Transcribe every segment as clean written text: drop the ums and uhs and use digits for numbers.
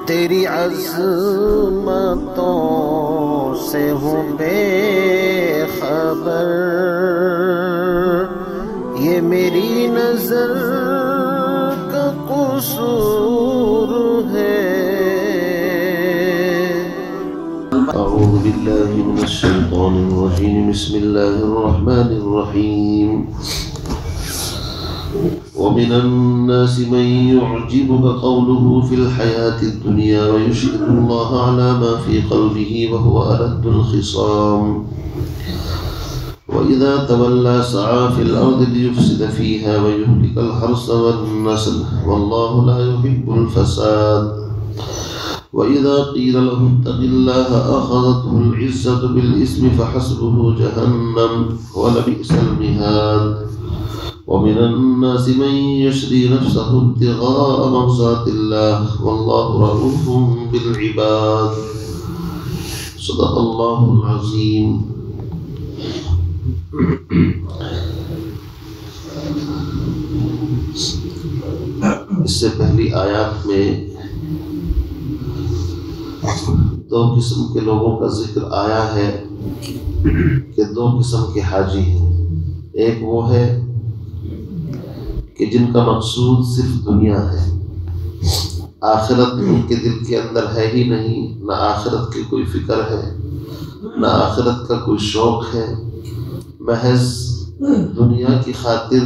تیری عظمتوں سے ہوں بے خبر، یہ میری نظر کا قصور ہے۔ اعوذ باللہ من الشیطان الرجیم، بسم اللہ الرحمن الرحیم۔ ومن الناس من يعجبك قوله في الحياة الدنيا ويشهد الله على ما في قلبه وهو ألد الخصام وإذا تولى سعى في الأرض ليفسد فيها ويهلك الحرث والنسل والله لا يحب الفساد وإذا قيل له اتق الله أخذته العزة بالإثم فحسبه جهنم ولبئس المهاد ومن الناس من يشري نفسه ابتغاء مرضات الله والله رؤوف بالعباد۔ صدق الله العظيم۔ اس سے پہلی آیات میں دو قسم کے لوگوں کا ذکر آیا ہے کہ دو قسم کے حاجی ہیں۔ ایک وہ ہے کہ جن کا مقصود صرف دنیا ہے، آخرت ان کے دل کے اندر ہے ہی نہیں، نہ آخرت کی کوئی فکر ہے، نہ آخرت کا کوئی شوق ہے، محض دنیا کی خاطر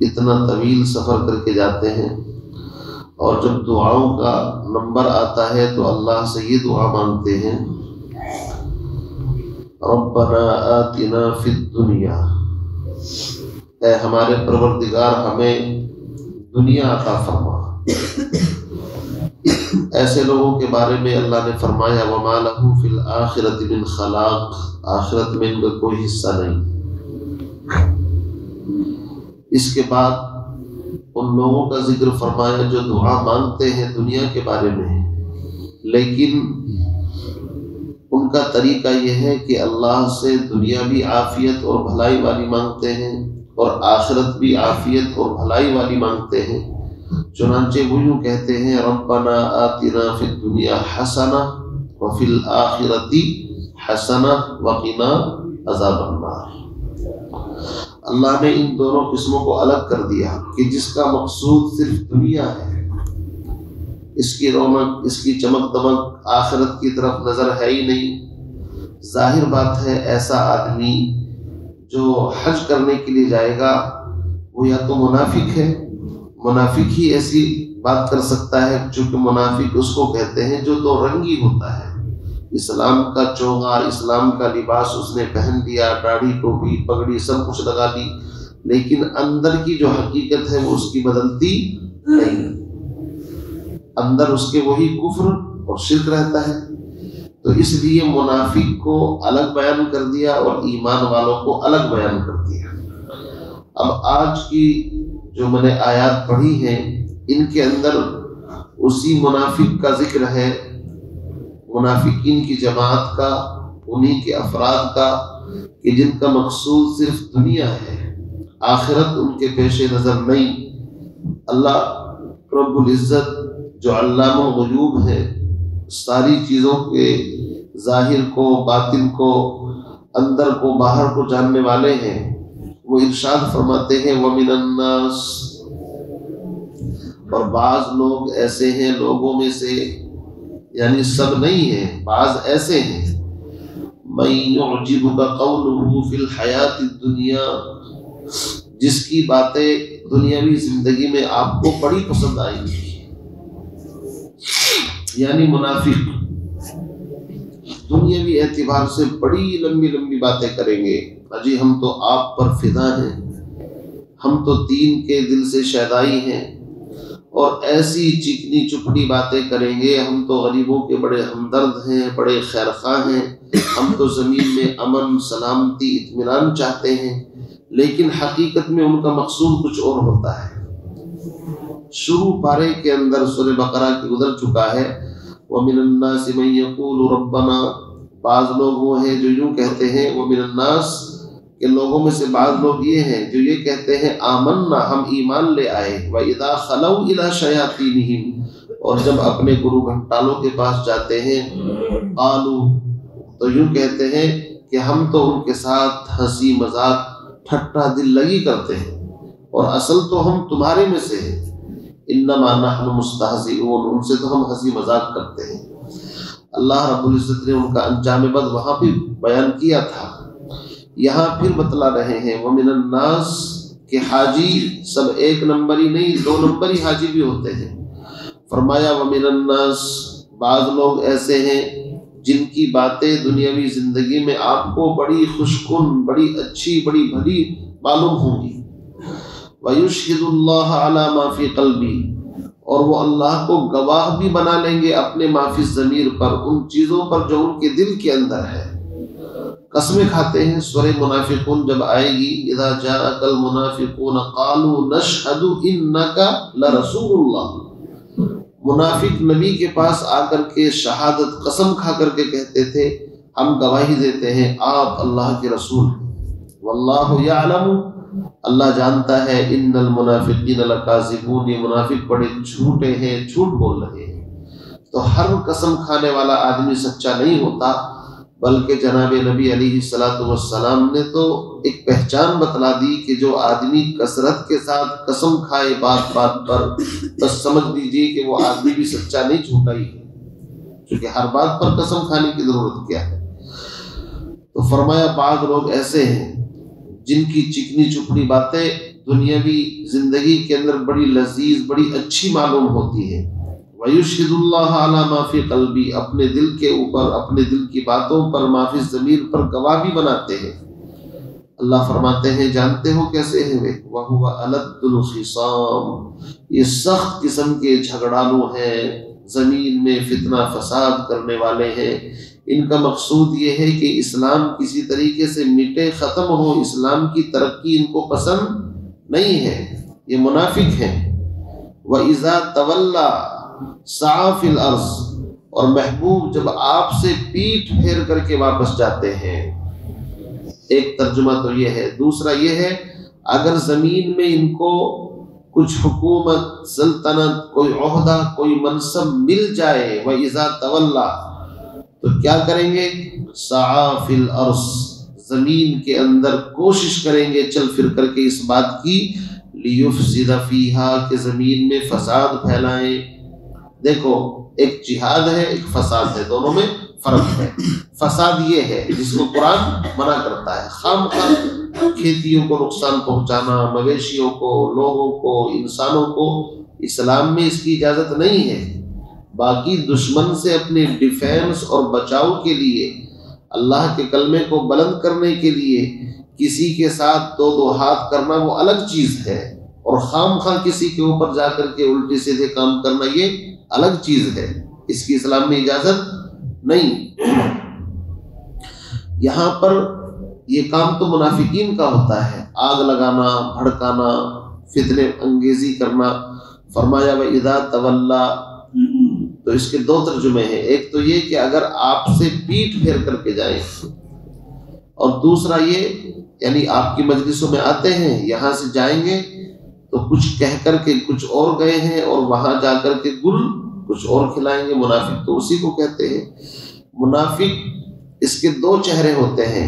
اتنا طویل سفر کر کے جاتے ہیں، اور جب دعاؤں کا نمبر آتا ہے تو اللہ سے یہ دعا مانگتے ہیں، ربنا آتنا فی الدنیا، اے ہمارے پروردگار ہمیں دنیا عطا فرما۔ ایسے لوگوں کے بارے میں اللہ نے فرمایا وما لہ فی الآخرۃ من خلاق، آخرت میں ان کا کوئی حصہ نہیں۔ اس کے بعد ان لوگوں کا ذکر فرمایا جو دعا مانگتے ہیں دنیا کے بارے میں، لیکن ان کا طریقہ یہ ہے کہ اللہ سے دنیا بھی عافیت اور بھلائی والی مانگتے ہیں اور آخرت بھی عافیت اور بھلائی والی مانگتے ہیں۔ چنانچہ وہ یوں کہتے ہیں ربنا آتنا فی الدنیا حسنہ وفی الآخرۃ حسنہ وقنا عذاب النار۔ اللہ نے ان دونوں قسموں کو الگ کر دیا کہ جس کا مقصود صرف دنیا ہے، اس کی رونق، اس کی چمک دمک آخرت کی طرف نظر ہے ہی نہیں۔ ظاہر بات ہے ایسا آدمی جو حج کرنے کے لیے جائے گا وہ یا تو منافق ہے، منافق ہی ایسی بات کر سکتا ہے، چونکہ منافق اس کو کہتے ہیں جو دو رنگی ہوتا ہے۔ اسلام کا چوغا، اسلام کا لباس اس نے پہن لیا، داڑھی ٹوپی پگڑی سب کچھ لگا لی، لیکن اندر کی جو حقیقت ہے وہ اس کی بدلتی نہیں، اندر اس کے وہی کفر اور شرک رہتا ہے۔ تو اس لیے منافق کو الگ بیان کر دیا اور ایمان والوں کو الگ بیان کر دیا۔ اب آج کی جو میں نے آیات پڑھی ہیں ان کے اندر اسی منافق کا ذکر ہے، منافقین کی جماعت کا، انہی کے افراد کا کہ جن کا مقصود صرف دنیا ہے، آخرت ان کے پیش نظر نہیں۔ اللہ رب العزت جو علام الغیوب ہے، ساری چیزوں کے ظاہر کو، باطن کو، اندر کو، باہر کو جاننے والے ہیں، وہ ارشاد فرماتے ہیں وَمِنَ النَّاسِ، اور بعض لوگ ایسے ہیں لوگوں میں سے، یعنی سب نہیں ہیں، بعض ایسے ہیں مَن يُعْجِبُكَ قَوْلُهُ فِي الْحَيَاةِ الدُّنْيَا، جس کی باتیں دنیاوی زندگی میں آپ کو بڑی پسند آئیں گی، یعنی منافق دنیاوی اعتبار سے بڑی لمبی لمبی باتیں کریں گے، اجی ہم تو آپ پر فدا ہیں، ہم تو دین کے دل سے شیدائی ہیں، اور ایسی چکنی چپڑی باتیں کریں گے، ہم تو غریبوں کے بڑے ہمدرد ہیں، بڑے خیرخواہ ہیں، ہم تو زمین میں امن، سلامتی، اطمینان چاہتے ہیں، لیکن حقیقت میں ان کا مقصود کچھ اور ہوتا ہے۔ شروع پارے کے اندر سورہ بقرہ کی گزر چکا ہے وَمِنَ النَّاسِ مَن يَقُولُ رَبَّنَا، بعض لوگ وہ ہیں جو یوں کہتے ہیں وَمِنَ النَّاسِ، کہ لوگوں میں سے بعض لوگ یہ ہیں جو یہ کہتے ہیں آمنا، ہم ایمان لے آئے، وَإِذَا خَلَوْا إِلَىٰ شَيَاطِينِهِمْ، اور جب اپنے گرو گھنٹالوں کے پاس جاتے ہیں، قالوا، تو یوں کہتے ہیں کہ ہم تو ان کے ساتھ ہنسی مذاق ٹھٹا دل لگی کرتے ہیں اور اصل تو ہم تمہارے میں سے ہیں، انما نحن مستہزئون، ان سے تو ہم ہنسی مذاق کرتے ہیں۔ اللہ رب العزت نے ان کا انجام بد وہاں بھی بیان کیا تھا، یہاں پھر بتلا رہے ہیں وَمِنَ النَّاسِ کہ حاجی سب ایک نمبری نہیں، دو نمبری حاجی بھی ہوتے ہیں۔ فرمایا وَمِنَ النَّاسِ بعض لوگ ایسے ہیں جن کی باتیں دنیاوی زندگی میں آپ کو بڑی خوشکن، بڑی اچھی، بڑی بھلی معلوم ہوں گی، وَيُشْهِدُ اللَّهَ عَلَى مَا فِي قَلْبِهِ، اور وہ اللہ کو گواہ بھی بنا لیں گے اپنے ما فی الضمیر پر، ان چیزوں پر جو ان کے دل کے اندر ہے۔ قسمیں کھاتے ہیں۔ سورہ منافقون جب آئے گی، اذا جاءک المنافقون قالوا نشہد انک لرسول اللہ، منافق نبی کے پاس آ کر کے شہادت قسم کھا کر کے کہتے تھے ہم گواہی دیتے ہیں آپ اللہ کے رسول ہیں، واللہ یعلم، اللہ جانتا ہے، ان المنافقین لکاذبون، یہ منافق بڑے جھوٹے ہیں، جھوٹ بول رہے ہیں۔ تو ہر قسم کھانے والا آدمی سچا نہیں ہوتا، بلکہ جناب نبی علیہ الصلوۃ والسلام نے تو ایک پہچان بتلا دی کہ جو آدمی کثرت کے ساتھ قسم کھائے بات بات پر، بس سمجھ لیجیے کہ وہ آدمی بھی سچا نہیں، جھوٹا ہی ہے، کیونکہ ہر بات پر قسم کھانے کی ضرورت کیا ہے۔ تو فرمایا بعض لوگ ایسے ہیں جن کی چکنی چپڑی باتیں دنیاوی زندگی کے اندر بڑی لذیذ، بڑی اچھی معلوم ہوتی ہے، وَيُشْهِدُ اللَّهَ عَلَى مَا فِي قَلْبِهِ، اپنے دل کے اوپر، اپنے دل کی باتوں پر، ما فی الضمیر پر گواہ بھی بناتے ہیں۔ اللہ فرماتے ہیں جانتے ہو کیسے ہیں وہ، وَهُوَ أَلَدُّ الْخِصَامِ، یہ سخت قسم کے جھگڑالو ہیں، زمین میں فتنہ فساد کرنے والے ہیں۔ ان کا مقصود یہ ہے کہ اسلام کسی طریقے سے مٹے، ختم ہو، اسلام کی ترقی ان کو پسند نہیں ہے، یہ منافق ہیں۔ وَإِذَا تَوَلَّى سعى فی الارض، اور محبوب جب آپ سے پیٹھ پھیر کر کے واپس جاتے ہیں، ایک ترجمہ تو یہ ہے، دوسرا یہ ہے اگر زمین میں ان کو کچھ حکومت، سلطنت، کوئی عہدہ، کوئی منصب مل جائے، وَإِذَا تَوَلَّى، تو کیا کریں گے، سعى فی الارض، زمین کے اندر کوشش کریں گے چل پھر کر کے اس بات کی، لیفسد فیہا، کہ زمین میں فساد پھیلائیں۔ دیکھو ایک جہاد ہے، ایک فساد ہے، دونوں میں فرق ہے۔ فساد یہ ہے جس کو قرآن منع کرتا ہے، خام خواہ کھیتیوں کو نقصان پہنچانا، مویشیوں کو، لوگوں کو، انسانوں کو، اسلام میں اس کی اجازت نہیں ہے۔ باقی دشمن سے اپنے ڈیفینس اور بچاؤ کے لیے، اللہ کے کلمے کو بلند کرنے کے لیے کسی کے ساتھ دو دو ہاتھ کرنا وہ الگ چیز ہے، اور خام خواہ کسی کے اوپر جا کر کے الٹے سیدھے کام کرنا یہ الگ چیز ہے، اس کی اسلام میں اجازت نہیں۔ یہاں پر یہ کام تو منافقین کا ہوتا ہے، آگ لگانا، بھڑکانا، فتنے انگیزی کرنا۔ فرمایا وَإِذَا تَوَلَّى، تو اس کے دو ترجمے ہیں، ایک تو یہ کہ اگر آپ سے پیٹھ پھیر کر کے جائیں، اور دوسرا یہ یعنی آپ کی مجلسوں میں آتے ہیں، یہاں سے جائیں گے تو کچھ کہہ کر کے کچھ اور گئے ہیں، اور وہاں جا کر کے گل کچھ اور کھلائیں گے۔ منافق تو اسی کو کہتے ہیں۔ منافق اس کے دو چہرے ہوتے ہیں،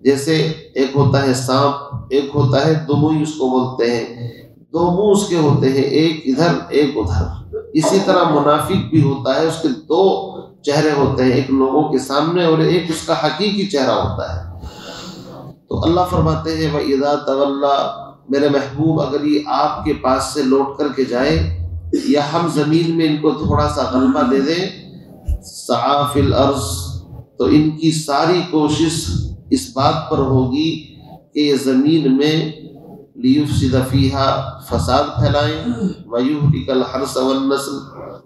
جیسے ایک ہوتا ہے سانپ، ایک ہوتا ہے دموئی، اس کو بولتے ہیں، دو منہ اس کے ہوتے ہیں، ایک ادھر ایک ادھر۔ اسی طرح منافق بھی ہوتا ہے، اس کے دو چہرے ہوتے ہیں، ایک لوگوں کے سامنے اور ایک اس کا حقیقی چہرہ ہوتا ہے۔ تو اللہ فرماتے ہیں وَإِذَا تَوَلَّى، میرے محبوب اگر یہ آپ کے پاس سے لوٹ کر کے جائے، یا ہم زمین میں ان کو تھوڑا سا غلبہ دے دیں، سعى فی الارض، تو ان کی ساری کوشش اس بات پر ہوگی کہ یہ زمین میں لیفسد فیہا، فساد پھیلائیں، ویہلک الحرث والنسل،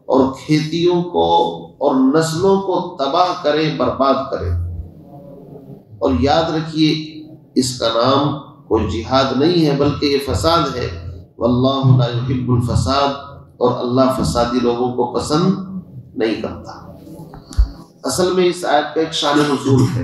اور کھیتیوں کو اور نسلوں کو تباہ کریں، برباد کریں۔ اور یاد رکھیے اس کا نام کوئی جہاد نہیں ہے بلکہ یہ فساد ہے، واللہ لا یحب الفساد، اور اللہ فسادی لوگوں کو پسند نہیں کرتا۔ اصل میں اس آیت کا ایک شان نزول ہے۔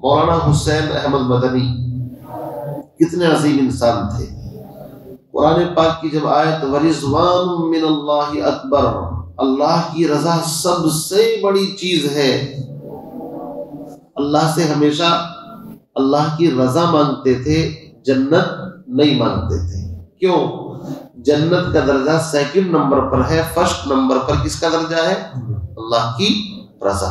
مولانا حسین احمد مدنی کتنے عظیم انسان تھے. قرآن پاک کی جب آیت ورضوان من اللہ اکبر، اللہ کی رضا سب سے بڑی چیز ہے، اللہ سے ہمیشہ اللہ کی رضا مانگتے تھے، جنت نہیں مانگتے تھے. کیوں؟ جنت کا درجہ سیکنڈ نمبر پر ہے، فرسٹ نمبر پر کس کا درجہ ہے؟ اللہ کی رضا.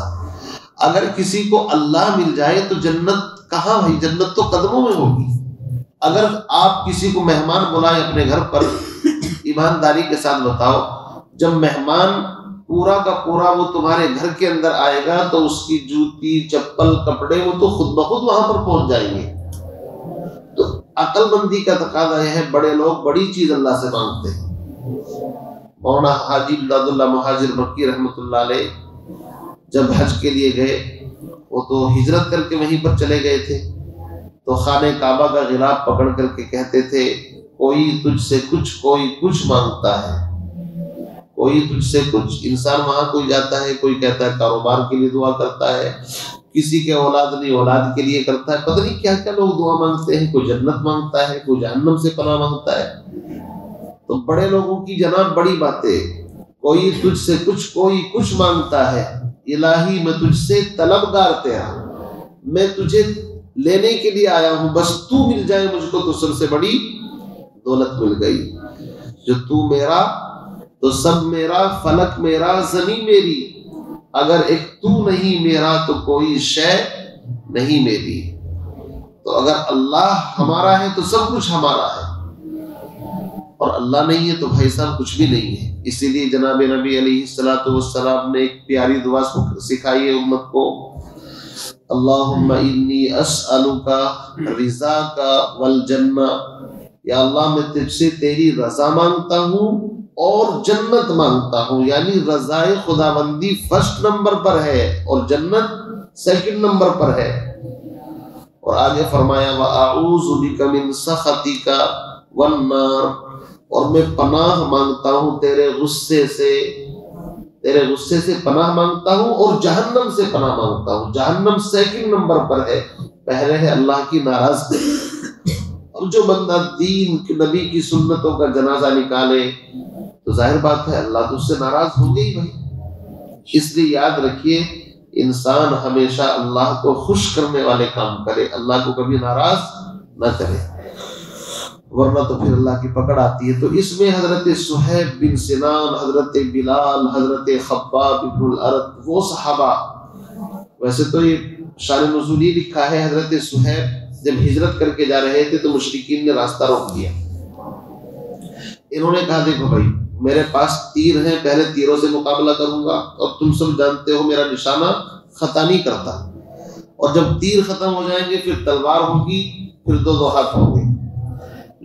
اگر کسی کو اللہ مل جائے تو جنت کہاں بھائی؟ جنت تو قدموں میں ہوگی. اگر آپ کسی کو مہمان بلائیں اپنے گھر پر، ایمانداری کے ساتھ بتاؤ، جب مہمان پورا کا پورا وہ تمہارے گھر کے اندر آئے گا تو اس کی جوتی چپل کپڑے وہ تو خود بخود وہاں پر پہنچ جائیں گے. تو عقل مندی کا تقاضا یہ ہے، بڑے لوگ بڑی چیز اللہ سے مانگتے ہیں. مولانا حاجی امداد اللہ مہاجر مکی رحمۃ اللہ علیہ جب حج کے لیے گئے، وہ تو ہجرت کر کے وہیں پر چلے گئے تھے، تو خانہ کعبہ کا غلاف پکڑ کر کے کہتے تھے کوئی تجھ سے کچھ، کوئی کچھ مانگتا ہے، کوئی تجھ سے کچھ. انسان وہاں کوئی جاتا ہے، کوئی کہتا ہے کاروبار کے لیے دعا کرتا ہے، کسی کے اولاد نہیں اولاد کے لیے کرتا ہے، پتہ نہیں کیا کیا لوگ دعا مانگتے ہیں. کوئی جنت مانگتا ہے، کوئی جہنم سے پناہ مانگتا ہے. تو بڑے لوگوں کی جناب بڑی باتیں، کوئی تجھ سے کچھ، کوئی کچھ مانگتا ہے. الہی میں تجھ سے طلبگار تیرا، میں تجھے لینے کے لیے آیا ہوں، بس تو مل جائے مجھ کو تو سب سے بڑی دولت مل گئی. جو تو میرا تو سب میرا، فلک میرا زمین میری، اگر ایک تو نہیں میرا تو کوئی شے نہیں میری. تو اگر اللہ ہمارا ہے تو سب کچھ ہمارا ہے، اور اللہ نہیں ہے تو بھائی صاحب کچھ بھی نہیں ہے. اسی لیے جناب نبی علیہ الصلوۃ والسلام نے ایک پیاری دعا سکھائی ہے امت کو، اللہم انی اسألک رضاک والجنہ. یا اللہ میں تجھ سے تیری رضا مانگتا ہوں اور جنت مانگتا ہوں. یعنی رضائے خداوندی فرسٹ نمبر پر ہے اور جنت سیکنڈ نمبر پر ہے. اور آگے فرمایا وَأَعُوذُ بِكَ مِن سَخَطِكَ وَالنَّارِ، اور میں پناہ مانگتا ہوں تیرے غصے سے، تیرے غصے سے پناہ مانگتا ہوں اور جہنم سے پناہ مانگتا ہوں. جہنم سیکنڈ نمبر پر ہے، پہلے ہے اللہ کی ناراضگی. اور جو بندہ دین کے نبی کی سنتوں کا جنازہ نکالے تو ظاہر بات ہے اللہ تو اس سے ناراض ہو گئی بھائی. اس لیے یاد رکھیے، انسان ہمیشہ اللہ کو خوش کرنے والے کام کرے، اللہ کو کبھی ناراض نہ کرے، ورنہ تو پھر اللہ کی پکڑ آتی ہے. تو اس میں حضرت صہیب بن سنان، حضرت بلال، حضرت خباب بن الارت، وہ صحابہ، ویسے تو یہ شان نزولی لکھا ہے، حضرت صہیب جب ہجرت کر کے جا رہے تھے تو مشرکین نے راستہ روک دیا. انہوں نے کہا دیکھو بھائی میرے پاس تیر ہیں، پہلے تیروں سے مقابلہ کروں گا، اور تم سب جانتے ہو میرا نشانہ خطا نہیں کرتا، اور جب تیر ختم ہو جائیں گے پھر تلوار ہوگی، پھر دو ہاتھ ہوں گے.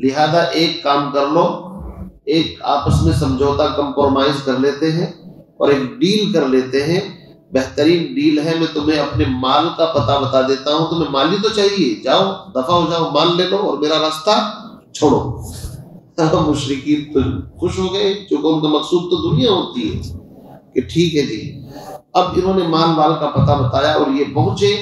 لہذا ایک کام کر لو، ایک آپس میں سمجھوتا کمپرومائز کر لیتے ہیں اور ایک ڈیل کر لیتے ہیں. بہترین ڈیل ہے، میں تمہیں اپنے مال کا پتہ بتا دیتا ہوں، تمہیں مال ہی تو چاہیے، جاؤ دفع ہو جاؤ، مال لے لو اور میرا راستہ چھوڑو. مشرکین تو خوش ہو گئے، چونکہ ان کا مقصود تو دنیا ہوتی ہے کہ ٹھیک ہے جی. اب انہوں نے مال کا پتہ بتایا اور یہ پہنچے،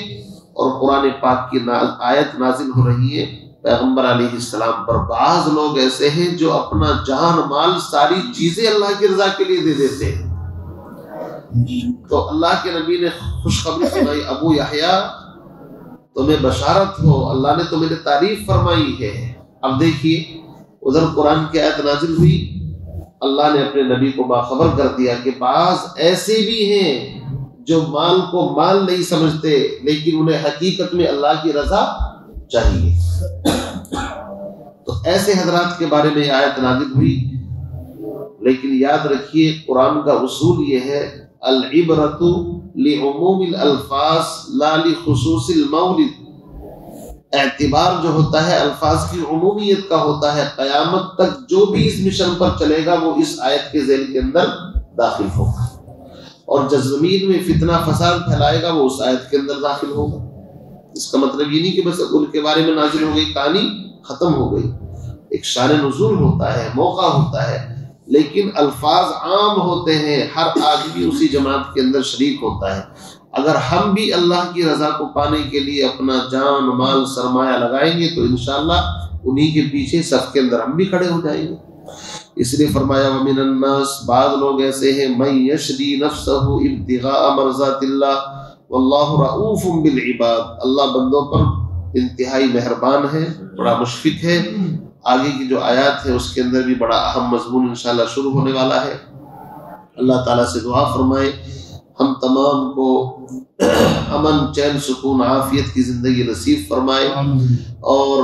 اور قرآن پاک کی آیت نازل ہو رہی ہے پیغمبر علیہ السلام پر. بعض لوگ ایسے ہیں جو اپنا جان مال ساری چیزیں اللہ کی رضا کے لیے دے دیتے ہیں. تو اللہ کے نبی نے خوشخبری سنائی، ابو یحییٰ تمہیں بشارت ہو، اللہ نے تمہیں تعریف فرمائی ہے. اب دیکھیے ادھر قرآن کی آیت نازل ہوئی، اللہ نے اپنے نبی کو باخبر کر دیا کہ بعض ایسے بھی ہیں جو مال کو مال نہیں سمجھتے، لیکن انہیں حقیقت میں اللہ کی رضا چاہیے. تو ایسے حضرات کے بارے میں آیت نازل ہوئی. لیکن یاد رکھیے قرآن کا اصول یہ ہے، العبرۃ لعموم الالفاظ لا لخصوص المورد. اعتبار جو ہوتا ہے الفاظ کی عمومیت کا ہوتا ہے. قیامت تک جو بھی اس مشن پر چلے گا وہ اس آیت کے ذیل کے اندر داخل ہوگا، اور جو زمین میں فتنہ فساد پھیلائے گا وہ اس آیت کے اندر داخل ہوگا. اس کا مطلب یہ نہیں کہ بس ان کے بارے میں نازل ہو گئی، کہانی ختم ہو گئی. ایک شان نزول ہوتا ہے، موقع ہوتا ہے، لیکن الفاظ عام ہوتے ہیں، ہر آدمی اسی جماعت کے اندر شریک ہوتا ہے. اگر ہم بھی اللہ کی رضا کو پانے کے لیے اپنا جان مال سرمایہ لگائیں گے تو انشاءاللہ انہی کے پیچھے صف کے اندر ہم بھی کھڑے ہو جائیں گے۔ اس لیے فرمایا وَمِنَ النَّاسِ، بعض لوگ ایسے ہیں مَن يَشْرِي نَفْسَهُ ابْتِغَاءَ مَرْضَاتِ اللَّهِ وَاللَّهُ رَءُوفٌ بِالْعِبَادِ، اللہ بندوں پر انتہائی مہربان ہے، بڑا مشفق ہے۔ آگے کی جو آیات ہے اس کے اندر بھی بڑا اہم مضمون انشاءاللہ شروع ہونے والا ہے۔ اللہ تعالیٰ سے دعا فرمائے ہم تمام کو امن، چین، سکون، عافیت کی زندگی نصیب فرمائے، اور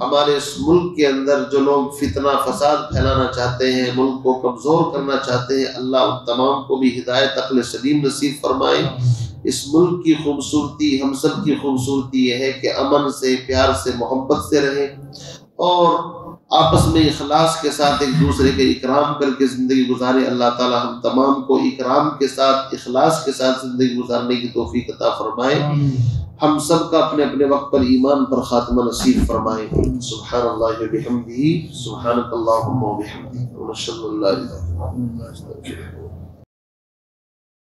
ہمارے اس ملک کے اندر جو لوگ فتنہ فساد پھیلانا چاہتے ہیں، ملک کو کمزور کرنا چاہتے ہیں، اللہ ان تمام کو بھی ہدایت عقل سلیم نصیب فرمائے۔ اس ملک کی خوبصورتی، ہم سب کی خوبصورتی یہ ہے کہ امن سے، پیار سے، محبت سے رہیں، اور آپس میں اخلاص کے ساتھ ایک دوسرے کے اکرام کر کے زندگی گزارے۔ اللہ تعالی ہم تمام کو اکرام کے ساتھ، اخلاص کے ساتھ زندگی گزارنے کی توفیق عطا فرمائے۔ ہم سب کا اپنے اپنے وقت پر ایمان پر خاتمہ نصیب فرمائے۔ سبحان اللہ و بحمدہ، سبحانک اللہم و بحمدک، ونشہد ان لا الہ الا انت،